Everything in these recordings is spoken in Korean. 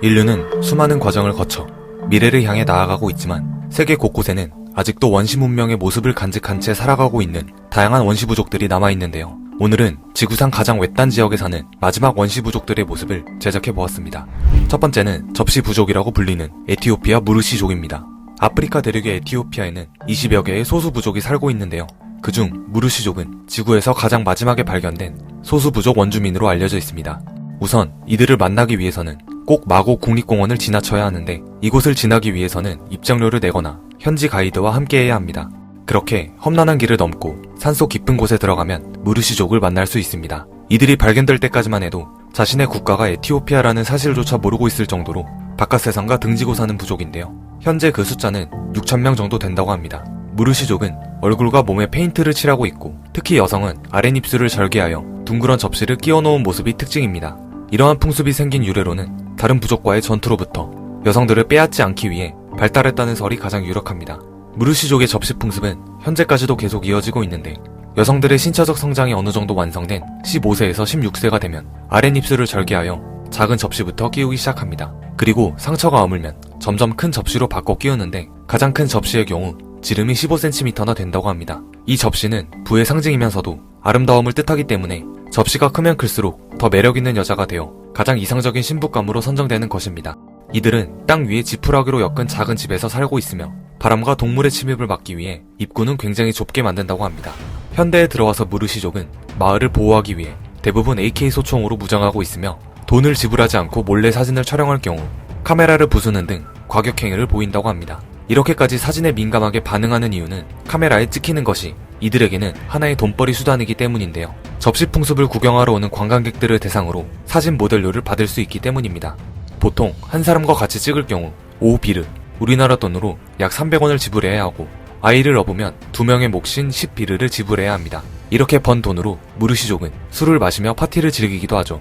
인류는 수많은 과정을 거쳐 미래를 향해 나아가고 있지만 세계 곳곳에는 아직도 원시 문명의 모습을 간직한 채 살아가고 있는 다양한 원시 부족들이 남아있는데요. 오늘은 지구상 가장 외딴 지역에 사는 마지막 원시 부족들의 모습을 제작해보았습니다. 첫 번째는 접시 부족이라고 불리는 에티오피아 무르시족입니다. 아프리카 대륙의 에티오피아에는 20여 개의 소수 부족이 살고 있는데요. 그중 무르시족은 지구에서 가장 마지막에 발견된 소수 부족 원주민으로 알려져 있습니다. 우선 이들을 만나기 위해서는 꼭 마고 국립공원을 지나쳐야 하는데 이곳을 지나기 위해서는 입장료를 내거나 현지 가이드와 함께해야 합니다. 그렇게 험난한 길을 넘고 산속 깊은 곳에 들어가면 무르시족을 만날 수 있습니다. 이들이 발견될 때까지만 해도 자신의 국가가 에티오피아라는 사실조차 모르고 있을 정도로 바깥 세상과 등지고 사는 부족인데요. 현재 그 숫자는 6,000명 정도 된다고 합니다. 무르시족은 얼굴과 몸에 페인트를 칠하고 있고 특히 여성은 아랫입술을 절개하여 둥그런 접시를 끼워놓은 모습이 특징입니다. 이러한 풍습이 생긴 유래로는 다른 부족과의 전투로부터 여성들을 빼앗지 않기 위해 발달했다는 설이 가장 유력합니다. 무르시족의 접시 풍습은 현재까지도 계속 이어지고 있는데 여성들의 신체적 성장이 어느 정도 완성된 15세에서 16세가 되면 아랫입술을 절개하여 작은 접시부터 끼우기 시작합니다. 그리고 상처가 아물면 점점 큰 접시로 바꿔 끼우는데 가장 큰 접시의 경우 지름이 15cm나 된다고 합니다. 이 접시는 부의 상징이면서도 아름다움을 뜻하기 때문에 접시가 크면 클수록 더 매력있는 여자가 되어 가장 이상적인 신부감으로 선정되는 것입니다. 이들은 땅 위에 지푸라기로 엮은 작은 집에서 살고 있으며 바람과 동물의 침입을 막기 위해 입구는 굉장히 좁게 만든다고 합니다. 현대에 들어와서 무르시족은 마을을 보호하기 위해 대부분 AK 소총으로 무장하고 있으며 돈을 지불하지 않고 몰래 사진을 촬영할 경우 카메라를 부수는 등 과격행위를 보인다고 합니다. 이렇게까지 사진에 민감하게 반응하는 이유는 카메라에 찍히는 것이 이들에게는 하나의 돈벌이 수단이기 때문인데요. 접시 풍습을 구경하러 오는 관광객들을 대상으로 사진 모델료를 받을 수 있기 때문입니다. 보통 한 사람과 같이 찍을 경우 5비르, 우리나라 돈으로 약 300원을 지불해야 하고 아이를 업으면 2명의 몫인 10비르를 지불해야 합니다. 이렇게 번 돈으로 무르시족은 술을 마시며 파티를 즐기기도 하죠.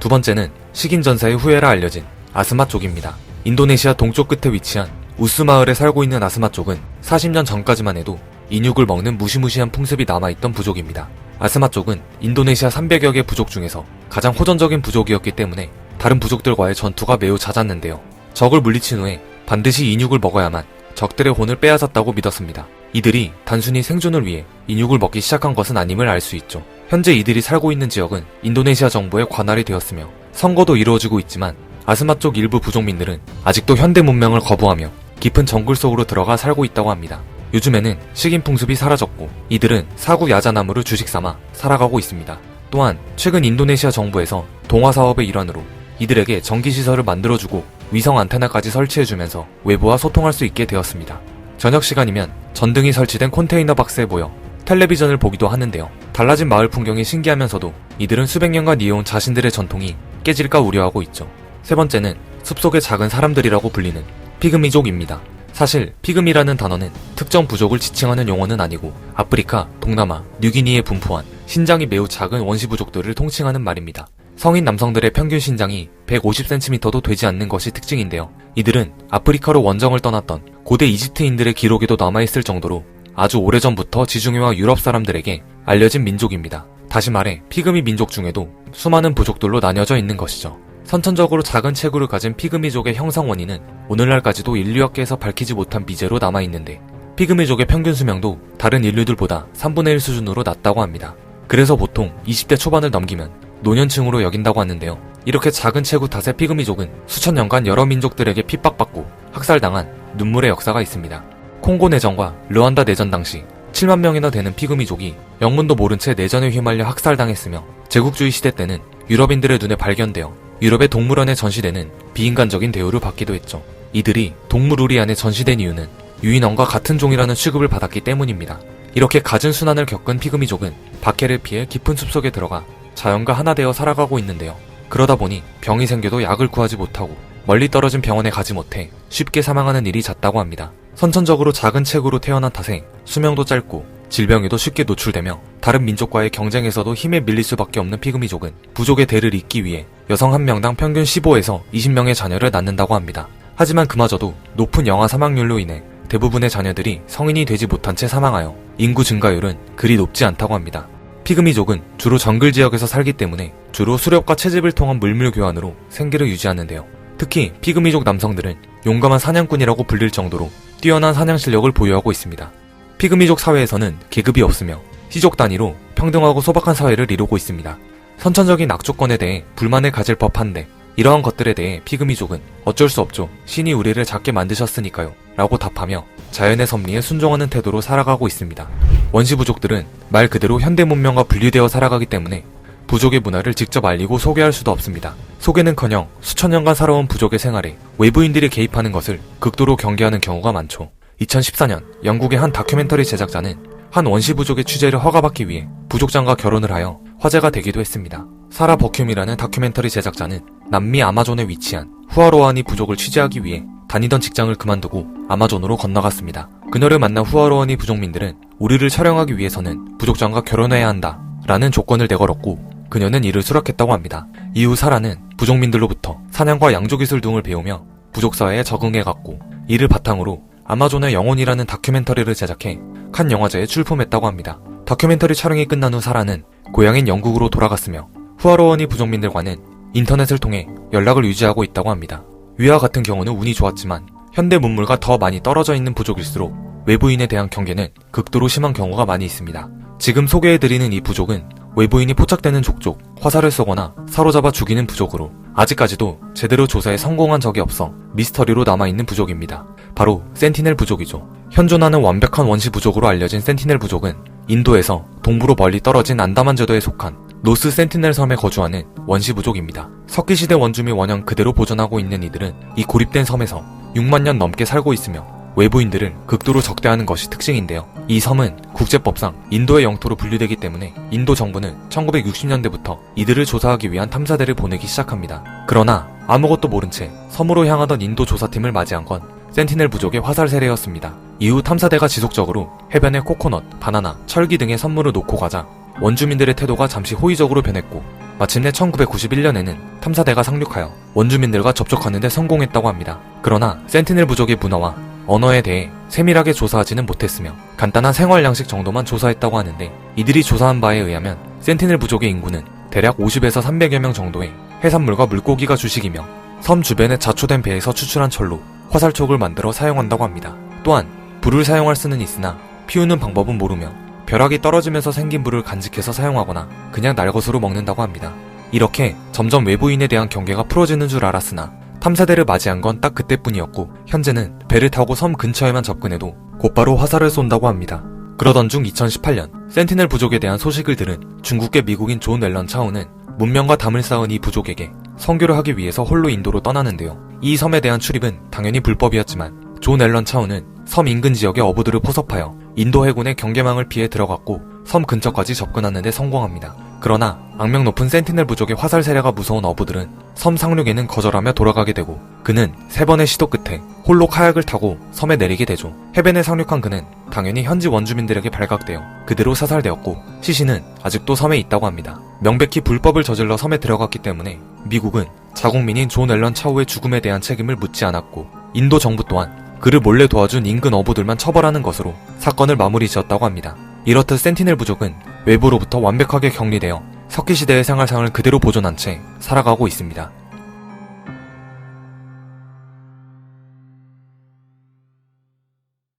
두 번째는 식인 전사의 후예라 알려진 아스마족입니다. 인도네시아 동쪽 끝에 위치한 우스 마을에 살고 있는 아스마족은 40년 전까지만 해도 인육을 먹는 무시무시한 풍습이 남아있던 부족입니다. 아스마족은 인도네시아 300여 개 부족 중에서 가장 호전적인 부족이었기 때문에 다른 부족들과의 전투가 매우 잦았는데요. 적을 물리친 후에 반드시 인육을 먹어야만 적들의 혼을 빼앗았다고 믿었습니다. 이들이 단순히 생존을 위해 인육을 먹기 시작한 것은 아님을 알 수 있죠. 현재 이들이 살고 있는 지역은 인도네시아 정부의 관할이 되었으며 선거도 이루어지고 있지만 아스마족 일부 부족민들은 아직도 현대 문명을 거부하며 깊은 정글 속으로 들어가 살고 있다고 합니다. 요즘에는 식인 풍습이 사라졌고 이들은 사구 야자나무를 주식 삼아 살아가고 있습니다. 또한 최근 인도네시아 정부에서 동화 사업의 일환으로 이들에게 전기시설을 만들어주고 위성 안테나까지 설치해주면서 외부와 소통할 수 있게 되었습니다. 저녁 시간이면 전등이 설치된 컨테이너 박스에 모여 텔레비전을 보기도 하는데요. 달라진 마을 풍경이 신기하면서도 이들은 수백 년간 이어온 자신들의 전통이 깨질까 우려하고 있죠. 세 번째는 숲속의 작은 사람들이라고 불리는 피그미족입니다. 사실 피그미라는 단어는 특정 부족을 지칭하는 용어는 아니고 아프리카, 동남아, 뉴기니에 분포한 신장이 매우 작은 원시 부족들을 통칭하는 말입니다. 성인 남성들의 평균 신장이 150cm도 되지 않는 것이 특징인데요. 이들은 아프리카로 원정을 떠났던 고대 이집트인들의 기록에도 남아있을 정도로 아주 오래전부터 지중해와 유럽 사람들에게 알려진 민족입니다. 다시 말해 피그미 민족 중에도 수많은 부족들로 나뉘어져 있는 것이죠. 선천적으로 작은 체구를 가진 피그미족의 형성 원인은 오늘날까지도 인류학계에서 밝히지 못한 미제로 남아있는데 피그미족의 평균 수명도 다른 인류들보다 3분의 1 수준으로 낮다고 합니다. 그래서 보통 20대 초반을 넘기면 노년층으로 여긴다고 하는데요. 이렇게 작은 체구 탓에 피그미족은 수천 년간 여러 민족들에게 핍박받고 학살당한 눈물의 역사가 있습니다. 콩고 내전과 르완다 내전 당시 7만 명이나 되는 피그미족이 영문도 모른 채 내전에 휘말려 학살당했으며 제국주의 시대 때는 유럽인들의 눈에 발견되어 유럽의 동물원에 전시되는 비인간적인 대우를 받기도 했죠. 이들이 동물우리안에 전시된 이유는 유인원과 같은 종이라는 취급을 받았기 때문입니다. 이렇게 갖은 순환을 겪은 피그미족은 박해를 피해 깊은 숲속에 들어가 자연과 하나 되어 살아가고 있는데요. 그러다 보니 병이 생겨도 약을 구하지 못하고 멀리 떨어진 병원에 가지 못해 쉽게 사망하는 일이 잦다고 합니다. 선천적으로 작은 체구로 태어난 탓에 수명도 짧고 질병에도 쉽게 노출되며 다른 민족과의 경쟁에서도 힘에 밀릴 수밖에 없는 피그미족은 부족의 대를 잇기 위해 여성 한 명당 평균 15에서 20명의 자녀를 낳는다고 합니다. 하지만 그마저도 높은 영아 사망률로 인해 대부분의 자녀들이 성인이 되지 못한 채 사망하여 인구 증가율은 그리 높지 않다고 합니다. 피그미족은 주로 정글 지역에서 살기 때문에 주로 수렵과 채집을 통한 물물 교환으로 생계를 유지하는데요. 특히 피그미족 남성들은 용감한 사냥꾼이라고 불릴 정도로 뛰어난 사냥 실력을 보유하고 있습니다. 피그미족 사회에서는 계급이 없으며 시족 단위로 평등하고 소박한 사회를 이루고 있습니다. 선천적인 악조건에 대해 불만을 가질 법한데 이러한 것들에 대해 피그미족은 어쩔 수 없죠. 신이 우리를 작게 만드셨으니까요. 라고 답하며 자연의 섭리에 순종하는 태도로 살아가고 있습니다. 원시부족들은 말 그대로 현대 문명과 분리되어 살아가기 때문에 부족의 문화를 직접 알리고 소개할 수도 없습니다. 소개는커녕 수천 년간 살아온 부족의 생활에 외부인들이 개입하는 것을 극도로 경계하는 경우가 많죠. 2014년 영국의 한 다큐멘터리 제작자는 한 원시부족의 취재를 허가받기 위해 부족장과 결혼을 하여 화제가 되기도 했습니다. 사라 버큐미라는 다큐멘터리 제작자는 남미 아마존에 위치한 후아로아니 부족을 취재하기 위해 다니던 직장을 그만두고 아마존으로 건너갔습니다. 그녀를 만난 후아로아니 부족민들은 우리를 촬영하기 위해서는 부족장과 결혼해야 한다 라는 조건을 내걸었고 그녀는 이를 수락했다고 합니다. 이후 사라는 부족민들로부터 사냥과 양조기술 등을 배우며 부족사회에 적응해갔고 이를 바탕으로 아마존의 영혼이라는 다큐멘터리를 제작해 칸 영화제에 출품했다고 합니다. 다큐멘터리 촬영이 끝난 후 사라는 고향인 영국으로 돌아갔으며 후아로원이 부족민들과는 인터넷을 통해 연락을 유지하고 있다고 합니다. 위와 같은 경우는 운이 좋았지만 현대 문물과 더 많이 떨어져 있는 부족일수록 외부인에 대한 경계는 극도로 심한 경우가 많이 있습니다. 지금 소개해드리는 이 부족은 외부인이 포착되는 족족, 화살을 쏘거나 사로잡아 죽이는 부족으로 아직까지도 제대로 조사에 성공한 적이 없어 미스터리로 남아있는 부족입니다. 바로 센티넬 부족이죠. 현존하는 완벽한 원시 부족으로 알려진 센티넬 부족은 인도에서 동부로 멀리 떨어진 안다만 제도에 속한 노스 센티넬 섬에 거주하는 원시 부족입니다. 석기시대 원주민 원형 그대로 보존하고 있는 이들은 이 고립된 섬에서 6만 년 넘게 살고 있으며 외부인들을 극도로 적대하는 것이 특징인데요. 이 섬은 국제법상 인도의 영토로 분류되기 때문에 인도 정부는 1960년대부터 이들을 조사하기 위한 탐사대를 보내기 시작합니다. 그러나 아무것도 모른 채 섬으로 향하던 인도 조사팀을 맞이한 건 센티넬 부족의 화살 세례였습니다. 이후 탐사대가 지속적으로 해변에 코코넛, 바나나, 철기 등의 선물을 놓고 가자 원주민들의 태도가 잠시 호의적으로 변했고 마침내 1991년에는 탐사대가 상륙하여 원주민들과 접촉하는 데 성공했다고 합니다. 그러나 센티넬 부족의 문화와 언어에 대해 세밀하게 조사하지는 못했으며 간단한 생활 양식 정도만 조사했다고 하는데 이들이 조사한 바에 의하면 센티넬 부족의 인구는 대략 50에서 300여 명 정도의 해산물과 물고기가 주식이며 섬 주변에 자초된 배에서 추출한 철로 화살촉을 만들어 사용한다고 합니다. 또한 불을 사용할 수는 있으나 피우는 방법은 모르며 벼락이 떨어지면서 생긴 불을 간직해서 사용하거나 그냥 날것으로 먹는다고 합니다. 이렇게 점점 외부인에 대한 경계가 풀어지는 줄 알았으나 탐사대를 맞이한 건 딱 그때뿐이었고 현재는 배를 타고 섬 근처에만 접근해도 곧바로 화살을 쏜다고 합니다. 그러던 중 2018년 센티넬 부족에 대한 소식을 들은 중국계 미국인 존 앨런 차우는 문명과 담을 쌓은 이 부족에게 선교를 하기 위해서 홀로 인도로 떠나는데요. 이 섬에 대한 출입은 당연히 불법이었지만 존 앨런 차우는 섬 인근 지역의 어부들을 포섭하여 인도 해군의 경계망을 피해 들어갔고 섬 근처까지 접근하는 데 성공합니다. 그러나 악명 높은 센티넬 부족의 화살 세례가 무서운 어부들은 섬 상륙에는 거절하며 돌아가게 되고 그는 3번의 시도 끝에 홀로 카약을 타고 섬에 내리게 되죠. 해변에 상륙한 그는 당연히 현지 원주민들에게 발각되어 그대로 사살되었고 시신은 아직도 섬에 있다고 합니다. 명백히 불법을 저질러 섬에 들어갔기 때문에 미국은 자국민인 존 앨런 차우의 죽음에 대한 책임을 묻지 않았고 인도 정부 또한 그를 몰래 도와준 인근 어부들만 처벌하는 것으로 사건을 마무리 지었다고 합니다. 이렇듯 센티넬 부족은 외부로부터 완벽하게 격리되어 석기시대의 생활상을 그대로 보존한 채 살아가고 있습니다.